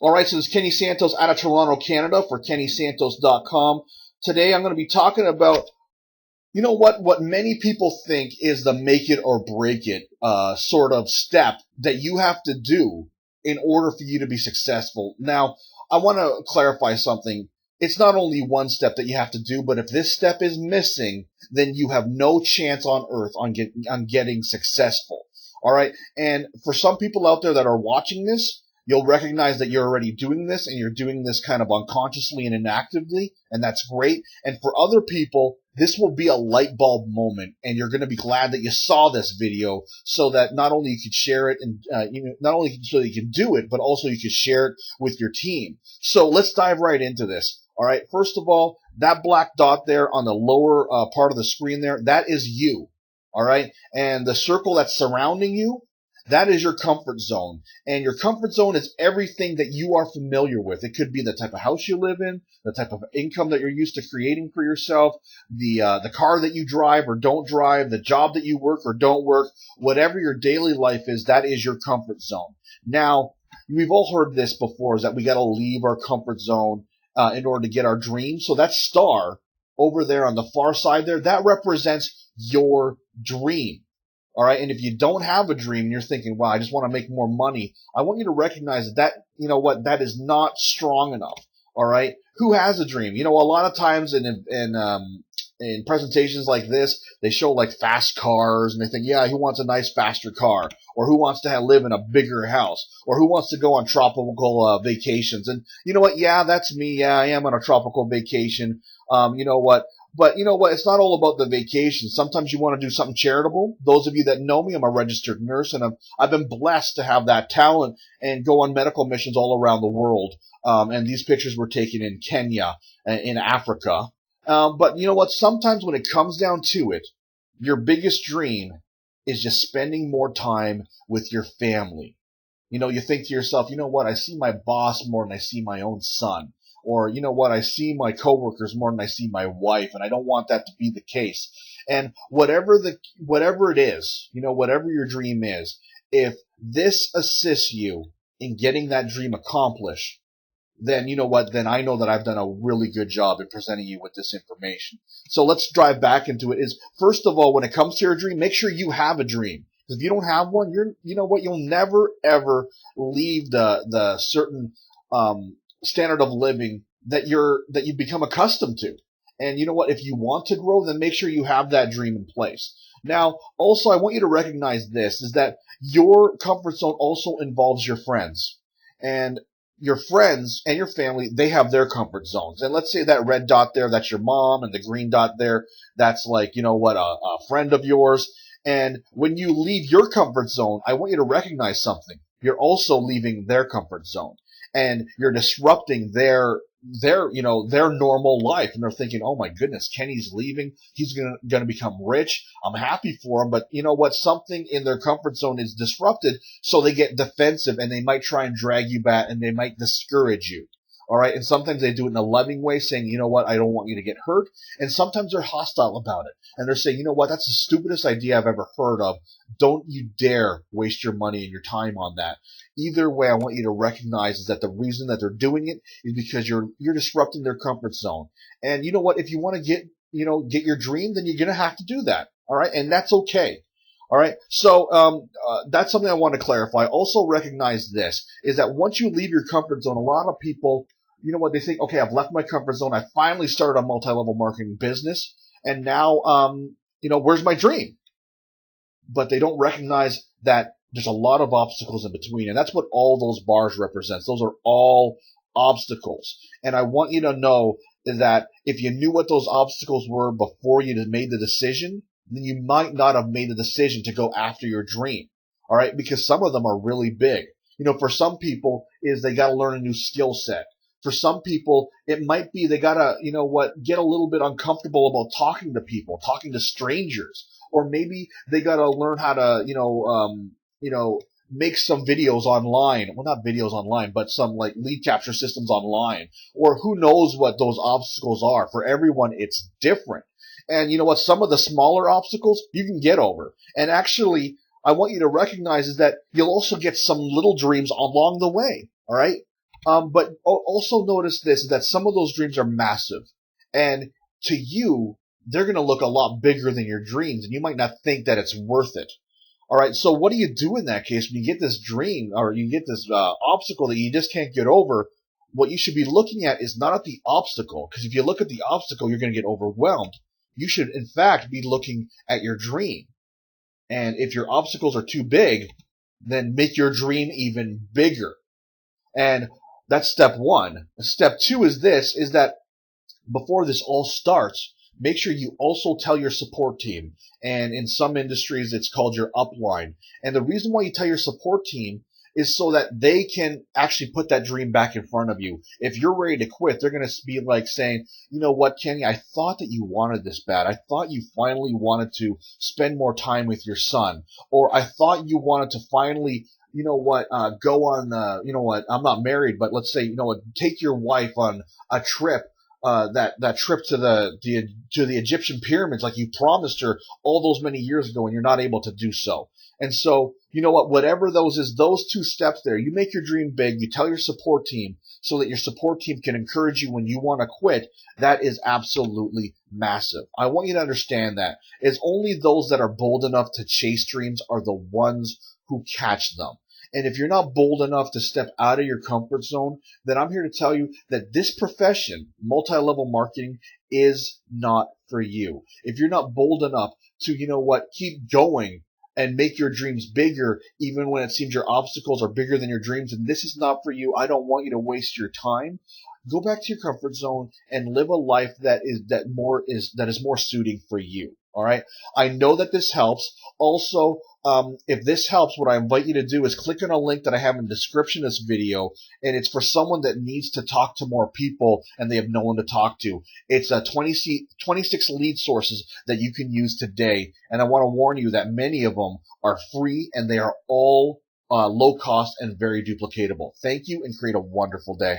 All right, so this is Kenny Santos out of Toronto, Canada for KennySantos.com. Today I'm going to be talking about, what many people think is the make it or break it sort of step that you have to do in order for you to be successful. Now, I want to clarify something. It's not only one step that you have to do, but if this step is missing, then you have no chance on earth on getting successful. All right, and for some people out there that are watching this, you'll recognize that you're already doing this, and you're doing this kind of unconsciously and inactively, and that's great. And for other people, this will be a light bulb moment, and you're going to be glad that you saw this video, so that not only you could share it, and not only so that you can do it, but also you could share it with your team. So let's dive right into this. All right. First of all, that black dot there on the lower part of the screen there, that is you. All right. And the circle that's surrounding you, that is your comfort zone. And your comfort zone is everything that you are familiar with. It could be the type of house you live in, the type of income that you're used to creating for yourself, the car that you drive or don't drive, the job that you work or don't work, whatever your daily life is, that is your comfort zone. Now, we've all heard this before, is that we got to leave our comfort zone in order to get our dreams. So that star over there on the far side there, that represents your dream. All right. And if you don't have a dream and you're thinking, wow, I just want to make more money, I want you to recognize that, that is not strong enough. All right. Who has a dream? A lot of times in presentations like this, they show like fast cars and they think, yeah, who wants a nice faster car? Or who wants to live in a bigger house? Or who wants to go on tropical vacations? And you know what? Yeah, that's me. Yeah, I am on a tropical vacation. You know what? But you know what? It's not all about the vacation. Sometimes you want to do something charitable. Those of you that know me, I'm a registered nurse, and I've been blessed to have that talent and go on medical missions all around the world. And these pictures were taken in Kenya, in Africa. But you know what? Sometimes when it comes down to it, your biggest dream is just spending more time with your family. You think to yourself, you know what? I see my boss more than I see my own son. Or, you know what, I see my coworkers more than I see my wife, and I don't want that to be the case. And whatever it is, whatever your dream is, if this assists you in getting that dream accomplished, then you know what, then I know that I've done a really good job in presenting you with this information. So let's drive back into it. First of all, when it comes to your dream, make sure you have a dream. Because if you don't have one, you'll never ever leave the certain standard of living that you've become accustomed to. And you know what? If you want to grow, then make sure you have that dream in place. Now, also, I want you to recognize this, is that your comfort zone also involves your friends. And your friends and your family, they have their comfort zones. And let's say that red dot there, that's your mom, and the green dot there, that's like, a friend of yours. And when you leave your comfort zone, I want you to recognize something. You're also leaving their comfort zone. And you're disrupting their normal life. And they're thinking, oh my goodness, Kenny's leaving. He's going to become rich. I'm happy for him. But you know what? Something in their comfort zone is disrupted. So they get defensive and they might try and drag you back and they might discourage you. All right. And sometimes they do it in a loving way, saying, you know what? I don't want you to get hurt. And sometimes they're hostile about it. And they're saying, you know what? That's the stupidest idea I've ever heard of. Don't you dare waste your money and your time on that. Either way, I want you to recognize is that the reason that they're doing it is because you're disrupting their comfort zone. And you know what? If you want to get your dream, then you're going to have to do that. All right. And that's okay. All right. So, that's something I want to clarify. Also recognize this is that once you leave your comfort zone, a lot of people, they think, okay, I've left my comfort zone. I finally started a multi-level marketing business. And now, where's my dream? But they don't recognize that there's a lot of obstacles in between. And that's what all those bars represents. Those are all obstacles. And I want you to know that if you knew what those obstacles were before you made the decision, then you might not have made the decision to go after your dream. All right. Because some of them are really big. For some people is they got to learn a new skill set. For some people, it might be they got to, get a little bit uncomfortable about talking to people, talking to strangers. Or maybe they got to learn how to, make some videos online. Well, not videos online, but some like lead capture systems online. Or who knows what those obstacles are. For everyone, it's different. And you know what? Some of the smaller obstacles you can get over. And actually, I want you to recognize is that you'll also get some little dreams along the way. All right. But also notice this, that some of those dreams are massive. And to you, they're going to look a lot bigger than your dreams, and you might not think that it's worth it. All right, so what do you do in that case when you get this dream or you get this obstacle that you just can't get over? What you should be looking at is not at the obstacle, because if you look at the obstacle, you're going to get overwhelmed. You should, in fact, be looking at your dream. And if your obstacles are too big, then make your dream even bigger. And that's step one. Step two is this, is that before this all starts, make sure you also tell your support team. And in some industries, it's called your upline. And the reason why you tell your support team is so that they can actually put that dream back in front of you. If you're ready to quit, they're going to be like saying, you know what, Kenny, I thought that you wanted this bad. I thought you finally wanted to spend more time with your son. Or I thought you wanted to finally, you know what, go on, you know what, I'm not married, but let's say, you know what, take your wife on a trip, that trip to the Egyptian pyramids, like you promised her all those many years ago, and you're not able to do so. And so, you know what, whatever those is, those two steps there, you make your dream big, you tell your support team so that your support team can encourage you when you want to quit. That is absolutely massive. I want you to understand that. It's only those that are bold enough to chase dreams are the ones who catch them. And if you're not bold enough to step out of your comfort zone, then I'm here to tell you that this profession, multi-level marketing, is not for you. If you're not bold enough to, you know what, keep going and make your dreams bigger, even when it seems your obstacles are bigger than your dreams, and this is not for you, I don't want you to waste your time. Go back to your comfort zone and live a life that is more suiting for you. All right. I know that this helps. Also, if this helps, what I invite you to do is click on a link that I have in the description of this video, and it's for someone that needs to talk to more people and they have no one to talk to. It's 26 lead sources that you can use today, and I want to warn you that many of them are free and they are all low cost and very duplicatable. Thank you, and create a wonderful day.